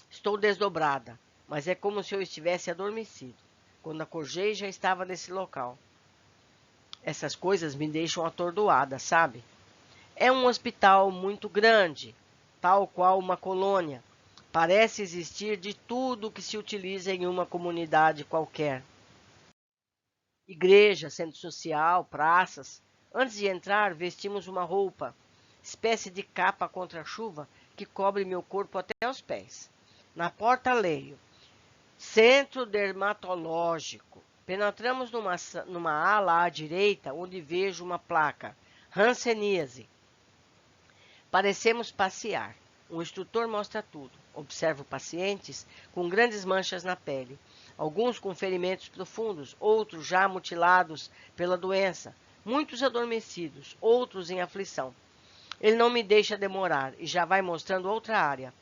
Estou desdobrada, mas é como se eu estivesse adormecido. Quando acordei, já estava nesse local. Essas coisas me deixam atordoada, sabe? É um hospital muito grande, tal qual uma colônia. Parece existir de tudo que se utiliza em uma comunidade qualquer. Igreja, centro social, praças. Antes de entrar, vestimos uma roupa, espécie de capa contra a chuva, que cobre meu corpo até os pés. Na porta leio: Centro Dermatológico. Penetramos numa ala à direita, onde vejo uma placa: Hanseníase. Parecemos passear. O instrutor mostra tudo. Observo pacientes com grandes manchas na pele, alguns com ferimentos profundos, outros já mutilados pela doença, muitos adormecidos, outros em aflição. Ele não me deixa demorar e já vai mostrando outra área.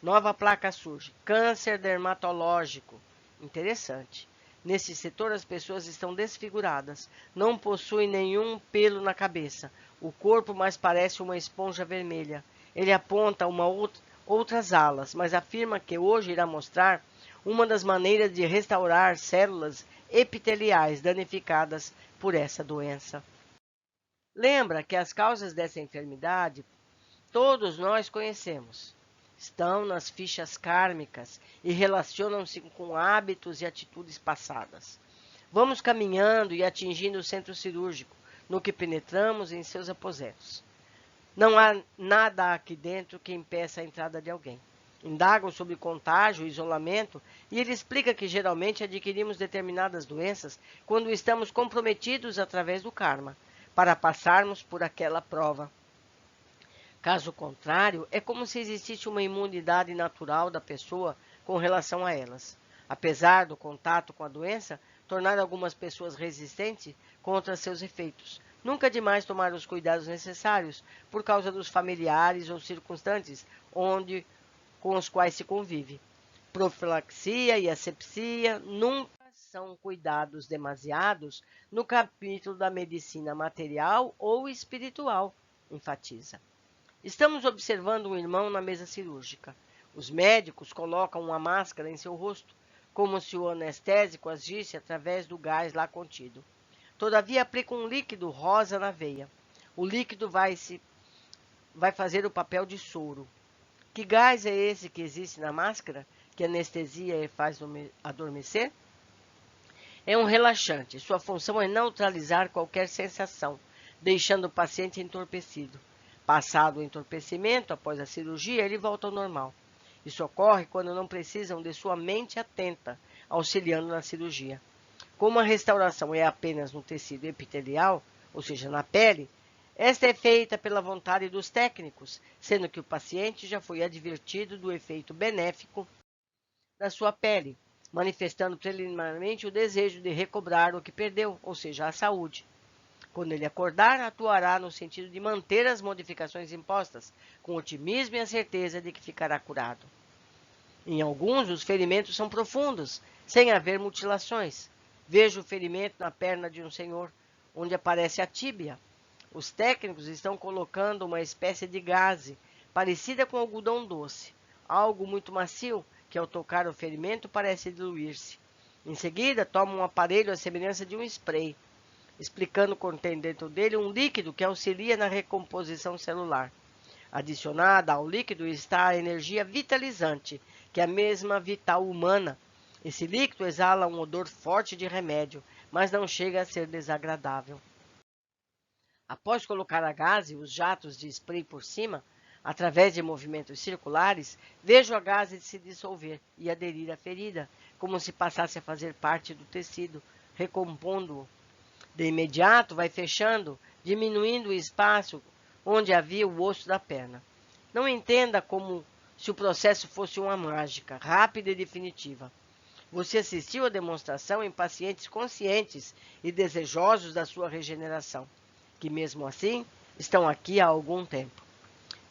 Nova placa surge: câncer dermatológico. Interessante. Nesse setor, as pessoas estão desfiguradas, não possuem nenhum pelo na cabeça. O corpo mais parece uma esponja vermelha. Ele aponta outras alas, mas afirma que hoje irá mostrar uma das maneiras de restaurar células epiteliais danificadas por essa doença. Lembra que as causas dessa enfermidade todos nós conhecemos. Estão nas fichas kármicas e relacionam-se com hábitos e atitudes passadas. Vamos caminhando e atingindo o centro cirúrgico, no que penetramos em seus aposentos. Não há nada aqui dentro que impeça a entrada de alguém. Indagam sobre contágio e isolamento e ele explica que geralmente adquirimos determinadas doenças quando estamos comprometidos através do karma, para passarmos por aquela prova. Caso contrário, é como se existisse uma imunidade natural da pessoa com relação a elas. Apesar do contato com a doença tornar algumas pessoas resistentes contra seus efeitos, nunca é demais tomar os cuidados necessários por causa dos familiares ou circunstantes com os quais se convive. Profilaxia e asepsia nunca são cuidados demasiados no capítulo da medicina material ou espiritual, enfatiza. Estamos observando um irmão na mesa cirúrgica. Os médicos colocam uma máscara em seu rosto, como se o anestésico agisse através do gás lá contido. Todavia, aplicam um líquido rosa na veia. O líquido vai fazer o papel de soro. Que gás é esse que existe na máscara, que anestesia e faz adormecer? É um relaxante. Sua função é neutralizar qualquer sensação, deixando o paciente entorpecido. Passado o entorpecimento, após a cirurgia, ele volta ao normal. Isso ocorre quando não precisam de sua mente atenta, auxiliando na cirurgia. Como a restauração é apenas no tecido epitelial, ou seja, na pele, esta é feita pela vontade dos técnicos, sendo que o paciente já foi advertido do efeito benéfico da sua pele, manifestando preliminarmente o desejo de recobrar o que perdeu, ou seja, a saúde. Quando ele acordar, atuará no sentido de manter as modificações impostas, com otimismo e a certeza de que ficará curado. Em alguns, os ferimentos são profundos, sem haver mutilações. Vejo o ferimento na perna de um senhor, onde aparece a tíbia. Os técnicos estão colocando uma espécie de gaze, parecida com algodão doce, algo muito macio, que ao tocar o ferimento parece diluir-se. Em seguida, tomam um aparelho à semelhança de um spray, explicando que contém dentro dele um líquido que auxilia na recomposição celular. Adicionada ao líquido está a energia vitalizante, que é a mesma vital humana. Esse líquido exala um odor forte de remédio, mas não chega a ser desagradável. Após colocar a gaze, os jatos de spray por cima, através de movimentos circulares, vejo a gaze se dissolver e aderir à ferida, como se passasse a fazer parte do tecido, recompondo-o. De imediato, vai fechando, diminuindo o espaço onde havia o osso da perna. Não entenda como se o processo fosse uma mágica, rápida e definitiva. Você assistiu à demonstração em pacientes conscientes e desejosos da sua regeneração, que mesmo assim estão aqui há algum tempo.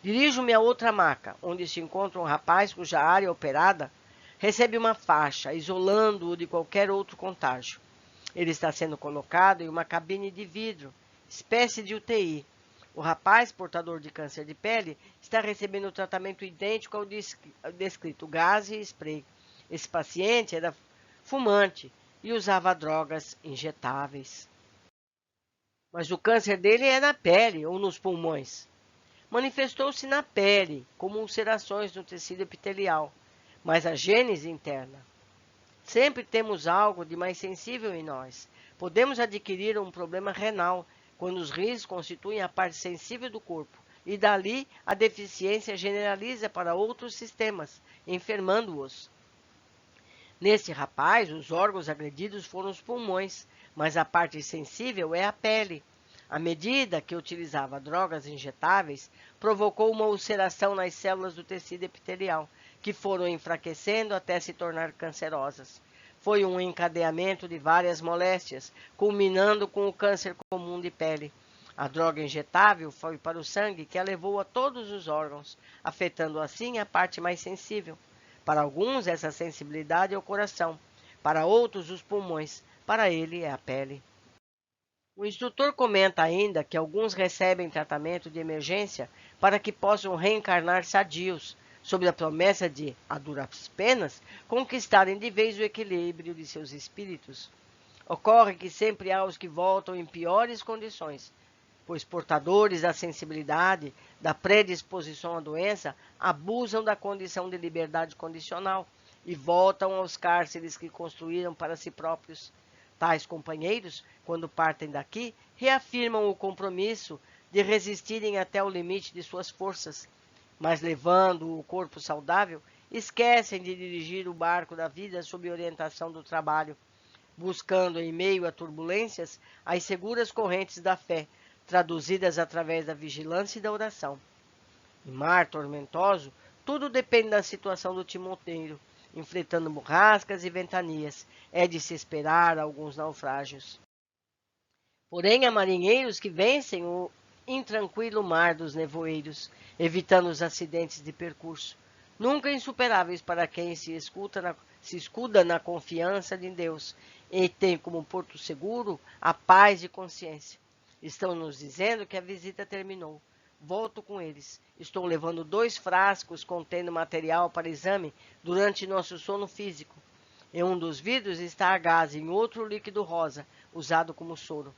Dirijo-me a outra maca, onde se encontra um rapaz cuja área operada recebe uma faixa, isolando-o de qualquer outro contágio. Ele está sendo colocado em uma cabine de vidro, espécie de UTI. O rapaz, portador de câncer de pele, está recebendo tratamento idêntico ao descrito, gás e spray. Esse paciente era fumante e usava drogas injetáveis. Mas o câncer dele é na pele ou nos pulmões. Manifestou-se na pele, como ulcerações no tecido epitelial, mas a gênese interna. Sempre temos algo de mais sensível em nós. Podemos adquirir um problema renal, quando os rins constituem a parte sensível do corpo, e dali a deficiência generaliza para outros sistemas, enfermando-os. Neste rapaz, os órgãos agredidos foram os pulmões, mas a parte sensível é a pele. À medida que utilizava drogas injetáveis, provocou uma ulceração nas células do tecido epitelial, que foram enfraquecendo até se tornar cancerosas. Foi um encadeamento de várias moléstias, culminando com o câncer comum de pele. A droga injetável foi para o sangue, que a levou a todos os órgãos, afetando assim a parte mais sensível. Para alguns, essa sensibilidade é o coração, para outros, os pulmões, para ele é a pele. O instrutor comenta ainda que alguns recebem tratamento de emergência para que possam reencarnar sadios, sob a promessa de, a duras penas, conquistarem de vez o equilíbrio de seus espíritos. Ocorre que sempre há os que voltam em piores condições, pois portadores da sensibilidade, da predisposição à doença, abusam da condição de liberdade condicional e voltam aos cárceres que construíram para si próprios. Tais companheiros, quando partem daqui, reafirmam o compromisso de resistirem até o limite de suas forças, mas levando o corpo saudável, esquecem de dirigir o barco da vida sob orientação do trabalho, buscando, em meio a turbulências, as seguras correntes da fé, traduzidas através da vigilância e da oração. Em mar tormentoso, tudo depende da situação do timoneiro, enfrentando borrascas e ventanias. É de se esperar alguns naufrágios. Porém, há marinheiros que vencem o intranquilo mar dos nevoeiros, evitando os acidentes de percurso, nunca insuperáveis para quem se escuda na confiança de Deus e tem como porto seguro a paz de consciência. Estão nos dizendo que a visita terminou. Volto com eles. Estou levando 2 frascos contendo material para exame durante nosso sono físico. Em um dos vidros está a gás e em outro líquido rosa, usado como soro.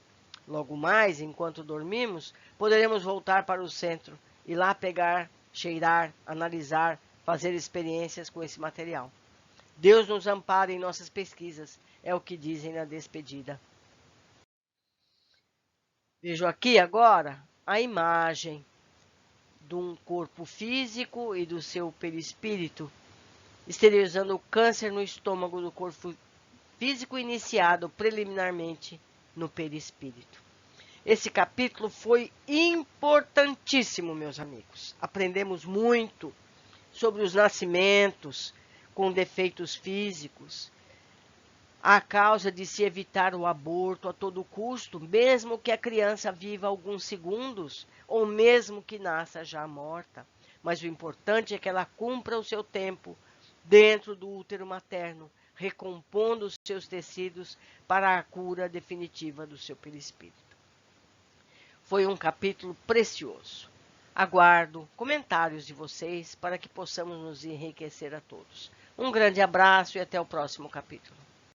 Logo mais, enquanto dormimos, poderemos voltar para o centro e lá pegar, cheirar, analisar, fazer experiências com esse material. Deus nos ampara em nossas pesquisas, é o que dizem na despedida. Vejo aqui agora a imagem de um corpo físico e do seu perispírito, exteriorizando o câncer no estômago do corpo físico iniciado preliminarmente no perispírito. Esse capítulo foi importantíssimo, meus amigos. Aprendemos muito sobre os nascimentos com defeitos físicos, a causa de se evitar o aborto a todo custo, mesmo que a criança viva alguns segundos, ou mesmo que nasça já morta. Mas o importante é que ela cumpra o seu tempo dentro do útero materno, recompondo os seus tecidos para a cura definitiva do seu perispírito. Foi um capítulo precioso. Aguardo comentários de vocês para que possamos nos enriquecer a todos. Um grande abraço e até o próximo capítulo.